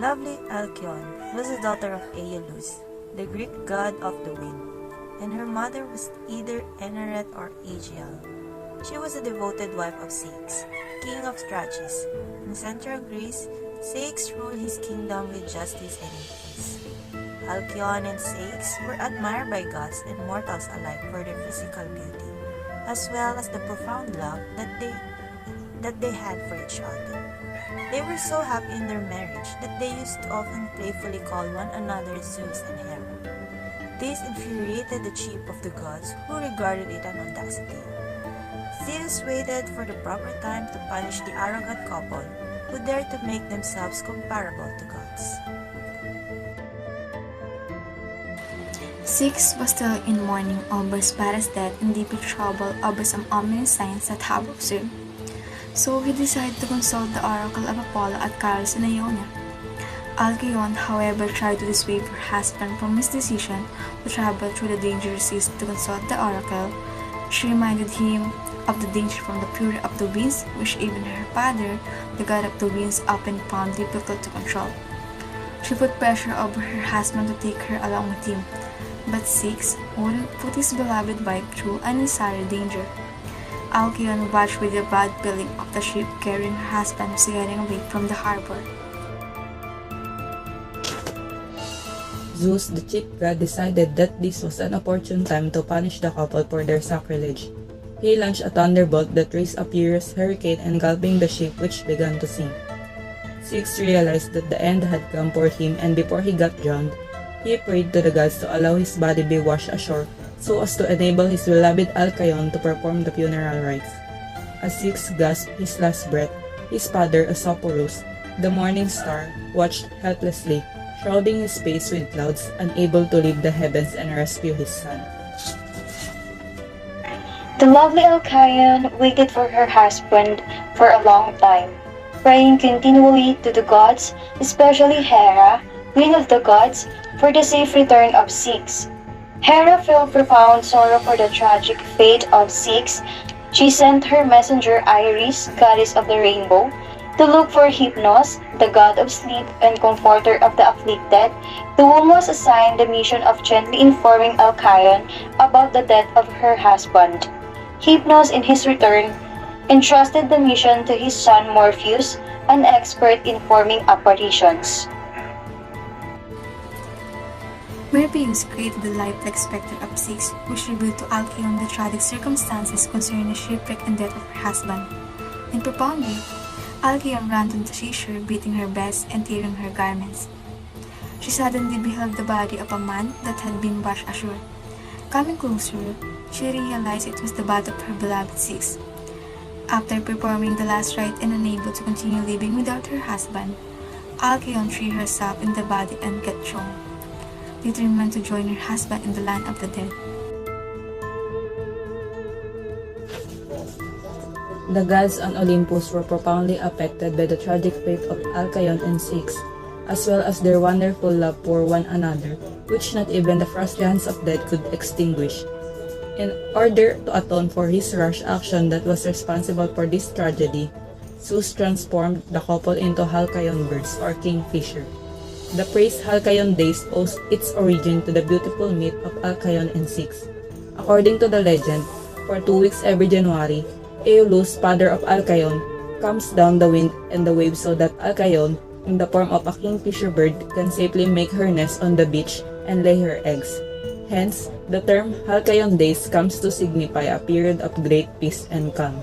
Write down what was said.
lovely ALCYONE was the daughter of Aeolus, the Greek god of the wind, and her mother was either Enarete or Aegial. She was a devoted wife of CEYX, king of Stratus. In central Greece, CEYX ruled his kingdom with justice and peace. ALCYONE and CEYX were admired by gods and mortals alike for their physical beauty, as well as the profound love that they had for each other. They were so happy in their marriage that they used to often playfully call one another Zeus and Hera. This infuriated the chief of the gods, who regarded it an audacity. Zeus waited for the proper time to punish the arrogant couple who dared to make themselves comparable to gods. CEYX was still in mourning over his father's death and deep in trouble over some ominous signs that have observed. So he decided to consult the oracle of Apollo at Calypso in Ionia. ALCYONE, however, tried to dissuade her husband from his decision to travel through the dangerous seas to consult the oracle. She reminded him of the danger from the fury of the winds, which even her father, the god of the winds, often found difficult to control. She put pressure over her husband to take her along with him, but CEYX wouldn't put his beloved wife through unnecessary danger. ALCYONE watched with a bad feeling of the ship carrying her husband was getting away from the harbor. Zeus, the chief god, decided that this was an opportune time to punish the couple for their sacrilege. He launched a thunderbolt that raised a furious hurricane, engulfing the ship, which began to sink. CEYX realized that the end had come for him, and before he got drowned, he prayed to the gods to allow his body be washed ashore so as to enable his beloved ALCYONE to perform the funeral rites. As CEYX gasped his last breath, his father, Asophoros, the morning star, watched helplessly, shrouding his face with clouds, unable to leave the heavens and rescue his son. The lovely ALCYONE waited for her husband for a long time, praying continually to the gods, especially Hera, queen of the gods, for the safe return of CEYX. Hera felt profound sorrow for the tragic fate of CEYX. She sent her messenger Iris, goddess of the rainbow, to look for Hypnos, the god of sleep and comforter of the afflicted, to whom was assigned the mission of gently informing ALCYONE about the death of her husband. Hypnos, in his return, entrusted the mission to his son Morpheus, an expert in forming apparitions. Morpheus created the lifelike specter of CEYX, which revealed to ALCYONE the tragic circumstances concerning the shipwreck and death of her husband. In profound grief, ALCYONE ran to the seashore, beating her breast and tearing her garments. She suddenly beheld the body of a man that had been washed ashore. Coming closer, she realized it was the body of her beloved CEYX. After performing the last rite and unable to continue living without her husband, ALCYONE threw herself in the body and got drowned, determined to join her husband in the land of the dead. The gods on Olympus were profoundly affected by the tragic fate of ALCYONE and CEYX, as well as their wonderful love for one another, which not even the frost giants of death could extinguish. In order to atone for his rash action that was responsible for this tragedy, Zeus transformed the couple into Halcyon birds or kingfisher. The phrase Halcyon Days owes its origin to the beautiful myth of ALCYONE and CEYX. According to the legend, for 2 weeks every January, Aeolus, father of ALCYONE, calms down the wind and the waves so that ALCYONE, in the form of a kingfisher bird, can safely make her nest on the beach and lay her eggs. Hence, the term Halcyon Days comes to signify a period of great peace and calm.